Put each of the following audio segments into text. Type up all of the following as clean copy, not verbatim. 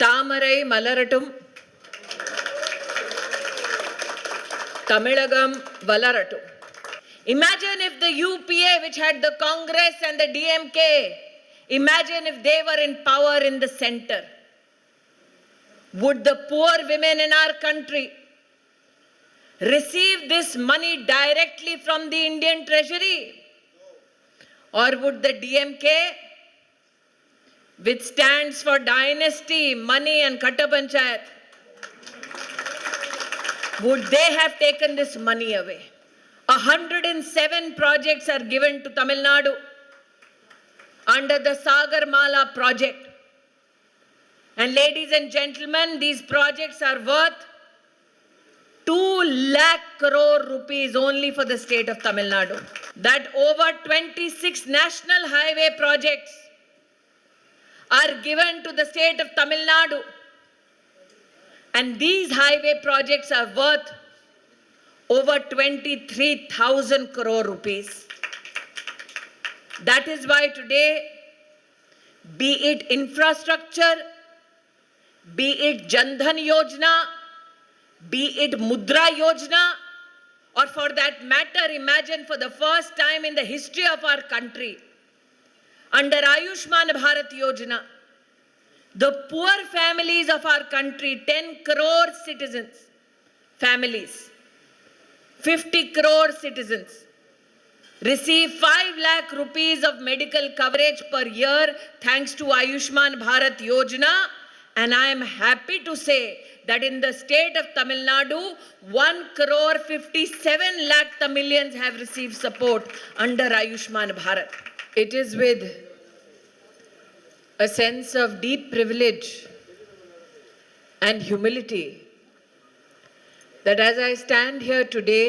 தாமரை மலரட்டும், தமிழகம் வளரட்டும். Imagine if the UPA, which had the Congress and the DMK, imagine if they were in power in the center. Would the poor women in our country receive this money directly from the Indian Treasury? Or would the DMK, which stands for dynasty, money and Khatta Panchayat, would they have taken this money away? 107 projects are given to Tamil Nadu under the Sagarmala project. And ladies and gentlemen, these projects are worth 2 lakh crore rupees only for the state of Tamil Nadu. That over 26 national highway projects are given to the state of Tamil Nadu. And these highway projects are worth over 23,000 crore rupees. That is why today, be it infrastructure, be it Jan Dhan Yojana, be it Mudra Yojana, or for that matter, imagine for the first time in the history of our country, under Ayushman Bharat Yojana, the poor families of our country, 10 crore citizens, families, 50 crore citizens, receive 5 lakh rupees of medical coverage per year thanks to Ayushman Bharat Yojana. And I am happy to say that in the state of Tamil Nadu, 1 crore 57 lakh Tamilians have received support under Ayushman Bharat. It is with a sense of deep privilege and humility that as I stand here today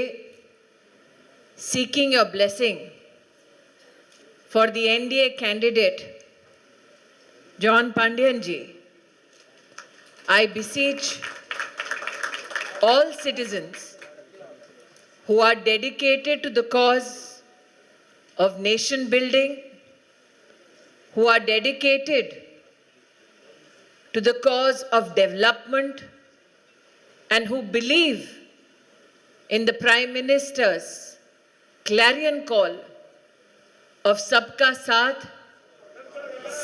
seeking your blessing for the NDA candidate, John Pandianji, I beseech all citizens who are dedicated to the cause of nation building, who are dedicated to the cause of development, and who believe in the Prime Minister's clarion call of Sabka Saath,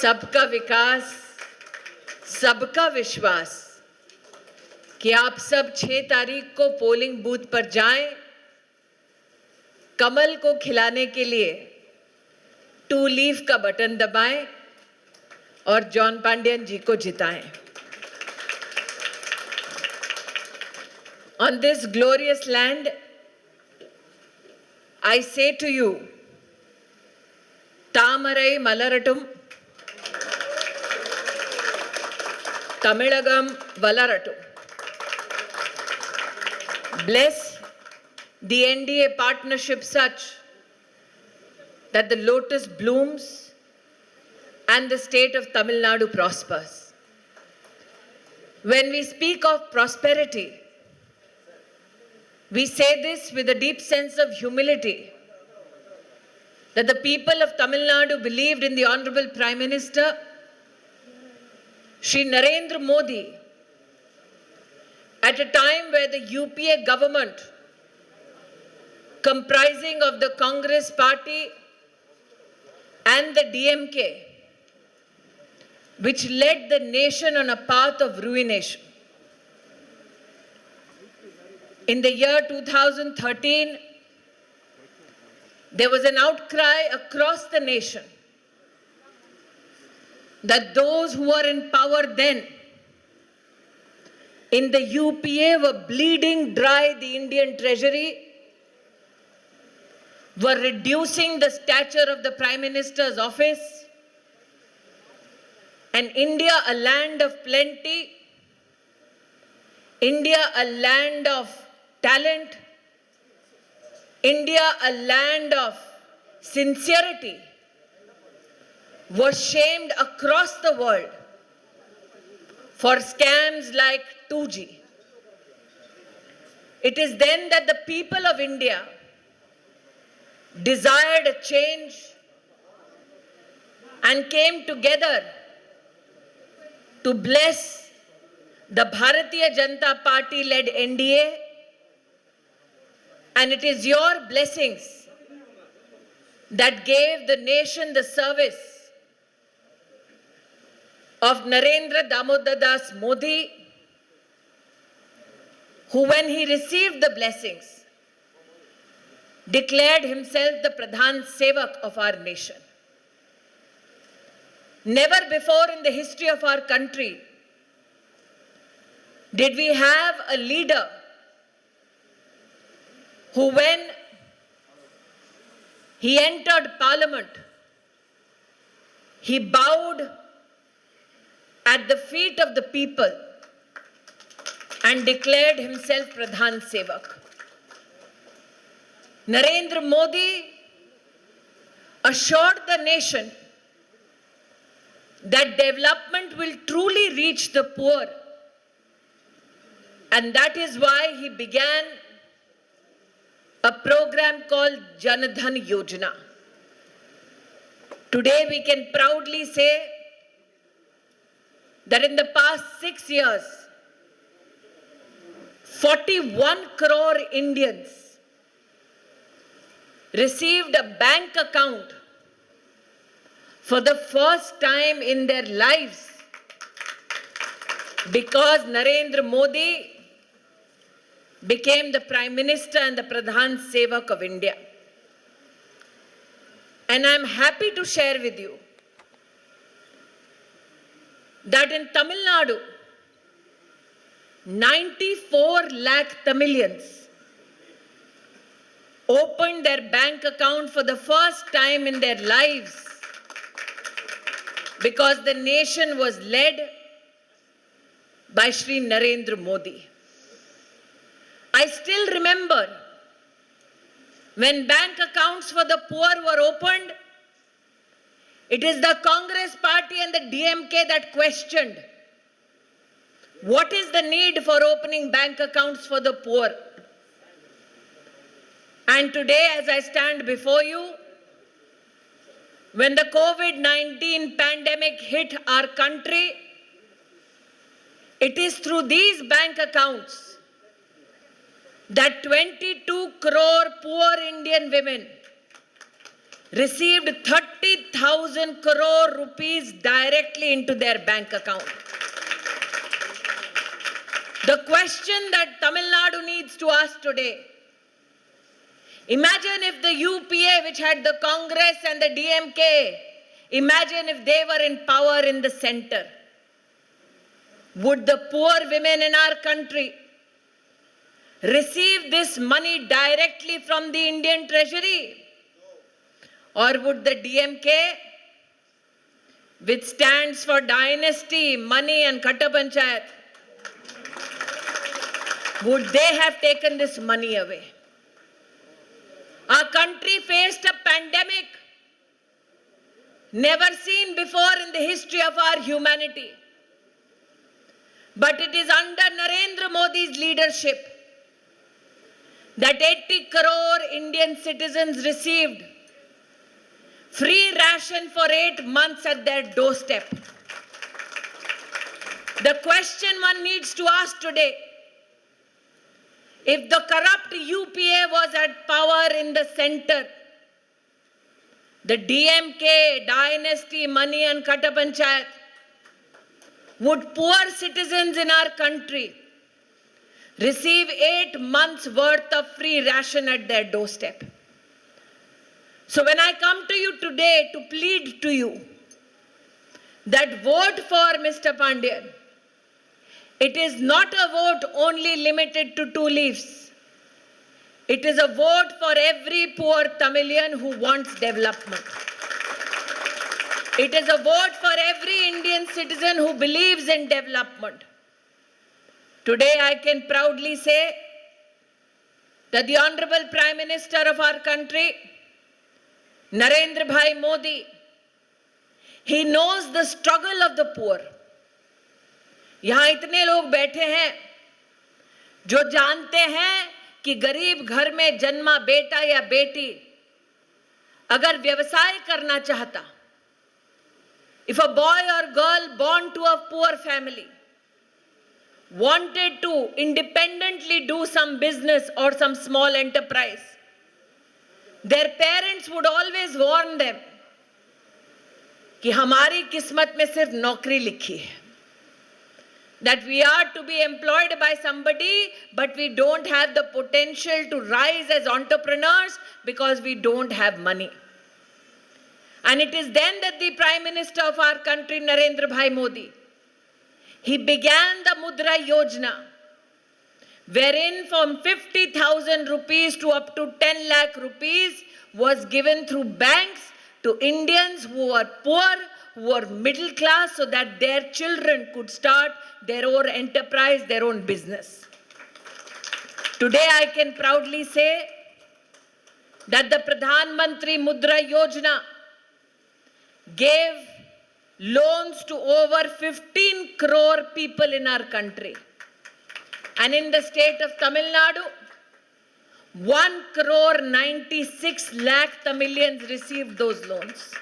Sabka Vikas, सबका विश्वास कि आप सब 6 तारीख को polling booth पर जाएं, कमल को खिलाने के लिए 2 लीफ का बटन दबाएं और जॉन पांडियन जी को जिताएं. On this glorious land, I say to you, தாமரை மலரட்டும், தமிழகம் வளரட்டும். Bless the NDA partnership such that the lotus blooms and the state of Tamil Nadu prospers. When we speak of prosperity, we say this with a deep sense of humility, that the people of Tamil Nadu believed in the Honorable Prime Minister Shri Narendra Modi at a time where the UPA government, comprising of the Congress party and the DMK, which led the nation on a path of ruination. In the year 2013, there was an outcry across the nation that those who were in power then in the UPA were bleeding dry the Indian Treasury, were reducing the stature of the Prime Minister's office, and India, a land of plenty, India, a land of talent, India, a land of sincerity, was shamed across the world for scams like 2G. It is then that the people of India desired a change and came together to bless the Bharatiya Janata Party led NDA, and it is your blessings that gave the nation the service of Narendra Damodar Das Modi, who, when he received the blessings, declared himself the Pradhan Sevak of our nation. Never before in the history of our country did we have a leader who, when he entered Parliament, he bowed at the feet of the people and declared himself Pradhan Sevak. Narendra Modi assured the nation that development will truly reach the poor, and that is why he began a program called Jan Dhan Yojana. Today we can proudly say that in the past 6 years, 41 crore Indians received a bank account for the first time in their lives because Narendra Modi became the Prime Minister and the Pradhan Sevak of India. And I'm happy to share with you that in Tamil Nadu, 94 lakh Tamilians opened their bank account for the first time in their lives because the nation was led by Shri Narendra Modi. I still remember when bank accounts for the poor were opened, it is the Congress party and the DMK that questioned what is the need for opening bank accounts for the poor. And today, as I stand before you, when the COVID-19 pandemic hit our country, it is through these bank accounts that 22 crore poor Indian women received 30,000 crore rupees directly into their bank account. The question that Tamil Nadu needs to ask today, imagine if the UPA, which had the Congress and the DMK, imagine if they were in power in the center. Would the poor women in our country receive this money directly from the Indian Treasury? Or would the DMK, which stands for dynasty, money and Katta Panchayat, would they have taken this money away? Our country faced a pandemic never seen before in the history of our humanity. But it is under Narendra Modi's leadership that 80 crore Indian citizens received free ration for 8 months at their doorstep. The question one needs to ask today, if the corrupt UPA was at power in the center, the DMK, dynasty, money and Katta Panchayat, would poor citizens in our country receive 8 months worth of free ration at their doorstep? So when I come to you today to plead to you that vote for Mr. Pandian, it is not a vote only limited to 2 leaves. It is a vote for every poor Tamilian who wants development. It is a vote for every Indian citizen who believes in development. Today I can proudly say that the Honorable Prime Minister of our country, Narendra Bhai Modi, he knows the struggle of the poor. यहाँ इतने लोग बैठे हैं जो जानते हैं कि गरीब घर में जन्मा बेटा या बेटी अगर व्यवसाय करना चाहता, if a boy or girl born to a poor family wanted to independently do some business or some small enterprise, their parents would always warn them कि हमारी किस्मत में सिर्फ नौकरी लिखी है, that we are to be employed by somebody, but we don't have the potential to rise as entrepreneurs because we don't have money. And it is then that the Prime Minister of our country, Narendra Bhai Modi, he began the Mudra Yojana, wherein from 50,000 rupees to up to 10 lakh rupees was given through banks to Indians who are poor, who are middle class, so that their children could start their own enterprise, their own business. Today I can proudly say that the Pradhan Mantri Mudra Yojana gave loans to over 15 crore people in our country. And in the state of Tamil Nadu, 1 crore 96 lakh Tamilians received those loans.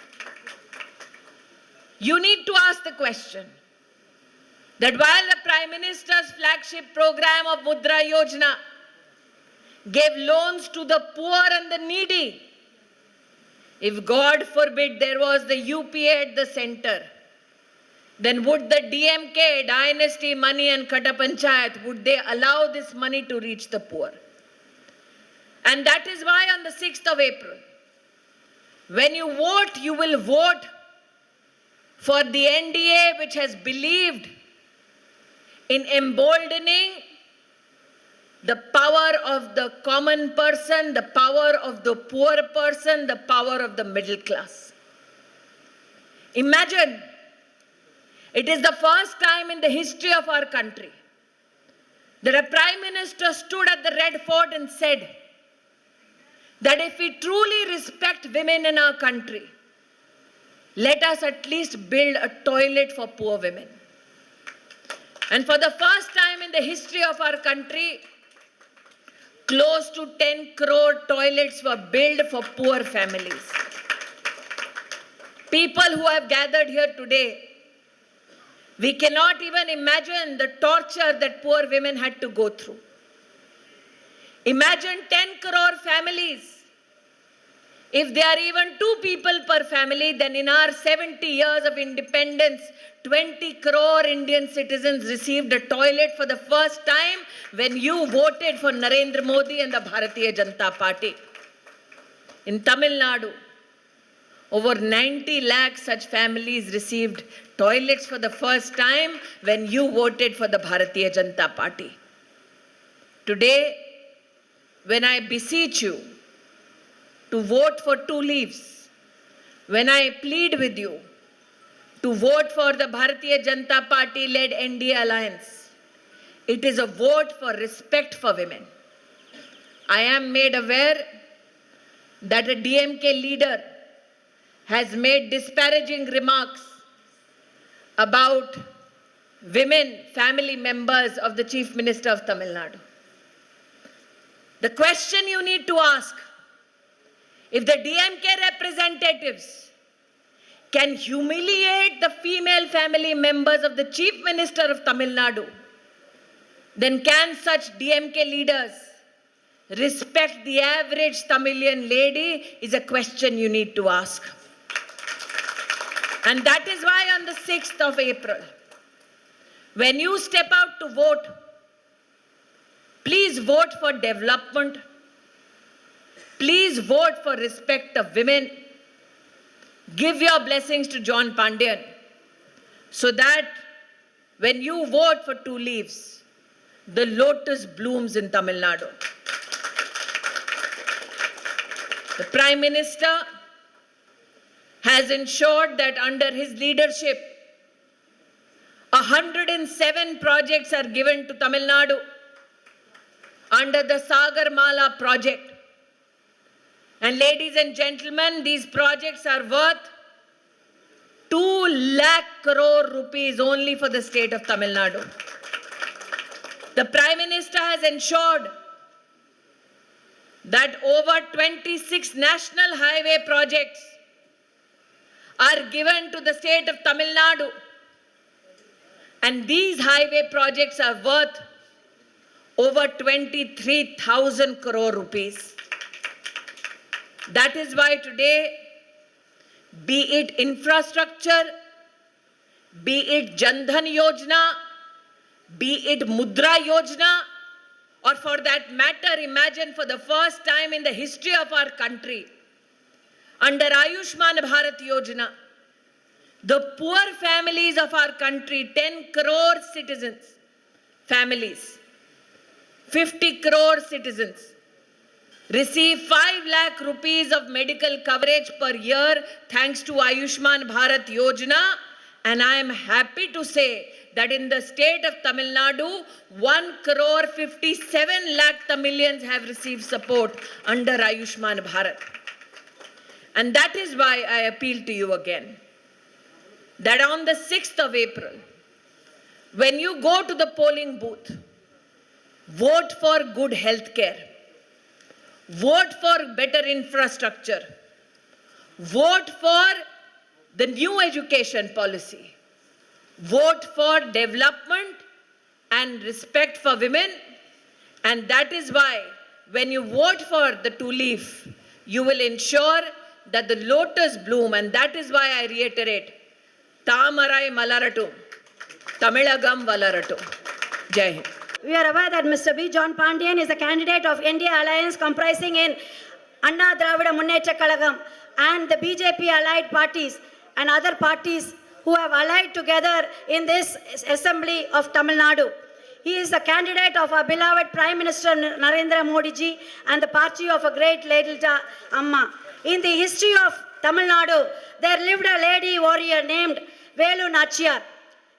You need to ask the question that while the Prime Minister's flagship program of Mudra Yojana gave loans to the poor and the needy, if God forbid there was the UPA at the center, then would the DMK, Dynasty Money and Kata Panchayat, would they allow this money to reach the poor? And that is why on the 6th of April, when you vote, you will vote for the NDA, which has believed in emboldening the power of the common person, the power of the poor person, the power of the middle class. Imagine, it is the first time in the history of our country that a Prime Minister stood at the Red Fort and said that if we truly respect women in our country, let us at least build a toilet for poor women. And for the first time in the history of our country, close to 10 crore toilets were built for poor families. People who have gathered here today, we cannot even imagine the torture that poor women had to go through. Imagine 10 crore families. If there are even 2 people per family, then in our 70 years of independence, 20 crore Indian citizens received a toilet for the first time when you voted for Narendra Modi and the Bharatiya Janata Party. In Tamil Nadu, over 90 lakh such families received toilets for the first time when you voted for the Bharatiya Janata Party. Today, when I beseech you to vote for 2 leaves, when I plead with you to vote for the Bharatiya Janata Party-led NDA alliance, it is a vote for respect for women. I am made aware that a DMK leader has made disparaging remarks about women, family members of the Chief Minister of Tamil Nadu. The question you need to ask, if the DMK representatives can humiliate the female family members of the Chief Minister of Tamil Nadu, then can such DMK leaders respect the average Tamilian lady is a question you need to ask. And that is why on the 6th of April, when you step out to vote, please vote for development. Please vote for respect of women. Give your blessings to John Pandian so that when you vote for 2 leaves, the lotus blooms in Tamil Nadu. The Prime Minister has ensured that under his leadership, 107 projects are given to Tamil Nadu under the Sagarmala project. And ladies and gentlemen, these projects are worth 2 lakh crore rupees only for the state of Tamil Nadu. The Prime Minister has ensured that over 26 national highway projects are given to the state of Tamil Nadu. And these highway projects are worth over 23,000 crore rupees. That is why today, be it infrastructure, be it Jan Dhan Yojana, be it Mudra Yojana, or for that matter, imagine for the first time in the history of our country, under Ayushman Bharat Yojana, the poor families of our country, 10 crore citizens, families, 50 crore citizens, receive 5 lakh rupees of medical coverage per year thanks to Ayushman Bharat Yojana. And I am happy to say that in the state of Tamil Nadu, 1 crore 57 lakh Tamilians have received support under Ayushman Bharat. And that is why I appeal to you again, that on the 6th of April, when you go to the polling booth, vote for good health care, vote for better infrastructure, vote for the new education policy, vote for development and respect for women. And that is why when you vote for the two-leaf, you will ensure that the lotus bloom, and that is why I reiterate, Tamarai Malaratum, Tamilagam Valaratum. Jai Hind. We are aware that Mr. B. John Pandian is a candidate of NDA alliance comprising in Anna Dravida Munnetra Kalagam and the BJP allied parties and other parties who have allied together in this assembly of Tamil Nadu. He is a candidate of our beloved Prime Minister Narendra Modi ji and the party of a great Lady Amma. In the history of Tamil Nadu, there lived a lady warrior named Velu Nachiyar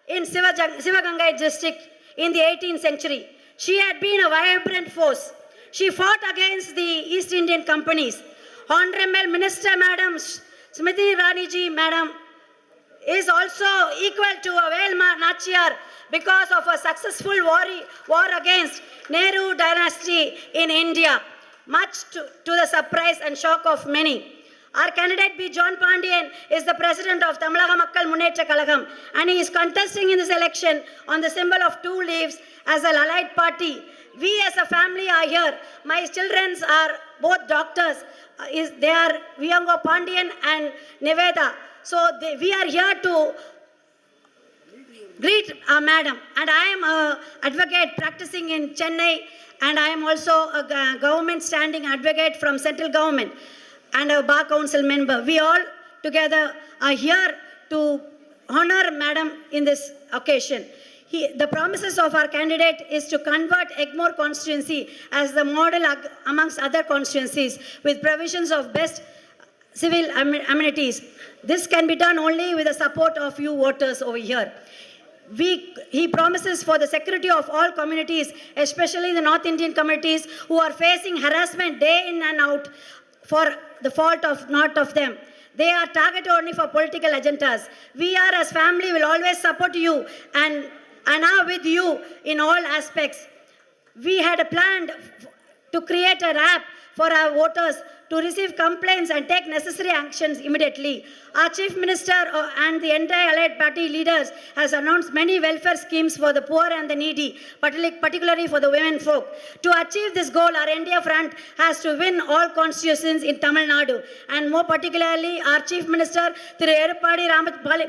in Sivagangai district in the 18th century. She had been a vibrant force. She fought against the East Indian companies. Honorable Minister Madam Smriti Irani ji, Madam, is also equal to a Velu Nachiyar because of a successful war against Nehru dynasty in India, much to the surprise and shock of many. Our candidate B. John Pandian is the president of Tamilaka Makkal Munnetra Kalagam, and he is contesting in this election on the symbol of two leaves as an allied party. We as a family are here. My children are both doctors. They are Viyango Pandian and Niveda. So we are here to greet our madam. And I am an advocate practicing in Chennai, and I am also a government standing advocate from central government and a bar council member. We all together are here to honor madam in this occasion. The promises of our candidate is to convert Egmore constituency as the model amongst other constituencies with provisions of best civil amenities. This can be done only with the support of you voters over here. He promises for the security of all communities, especially the North Indian communities who are facing harassment day in and out for the fault of not of them. They are targeted only for political agendas. We are as family will always support you and are with you in all aspects. We had a plan to create an app for our voters to receive complaints and take necessary actions immediately. Our Chief Minister and the entire allied party leaders has announced many welfare schemes for the poor and the needy, particularly for the women folk. To achieve this goal, our NDA front has to win all constituencies in Tamil Nadu, and more particularly, our Chief Minister, Thiru Edappadi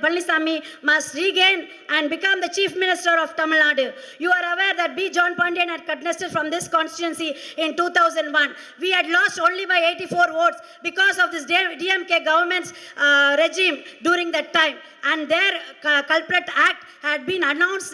Palaniswamy, must regain and become the Chief Minister of Tamil Nadu. You are aware that B. John Pandian had contested from this constituency in 2001. We had lost only by 84 votes because of this DMK government's regime during that time, and their culprit act had been announced,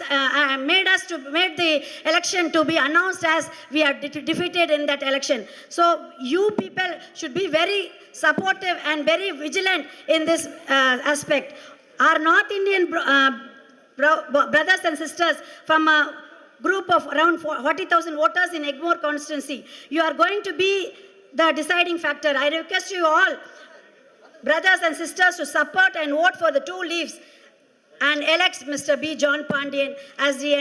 made the election to be announced as we are defeated in that election. So you people should be very supportive and very vigilant in this aspect. Our North Indian brothers and sisters from a group of around 40,000 voters in Egmore constituency, you are going to be the deciding factor. I request you all, brothers and sisters, to support and vote for the two leaves and elect Mr. B. John Pandian as the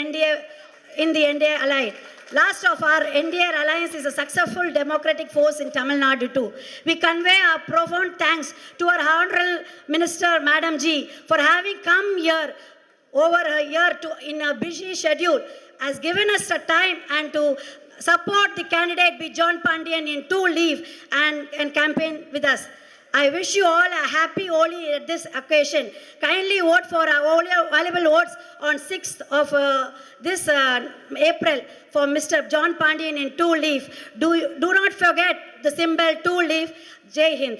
NDA allied. Last of our NDA alliance is a successful democratic force in Tamil Nadu too. We convey our profound thanks to our Honorable Minister Madam Ji for having come here over a year in a busy schedule has given us the time and to support the candidate B. John Pandian in 2 leave and campaign with us. I wish you all a happy Holi at this occasion. Kindly vote for our valuable votes on 6th of this April for Mr. John Pandian in 2 leaf. Do not forget the symbol 2 leaf. Jai Hind.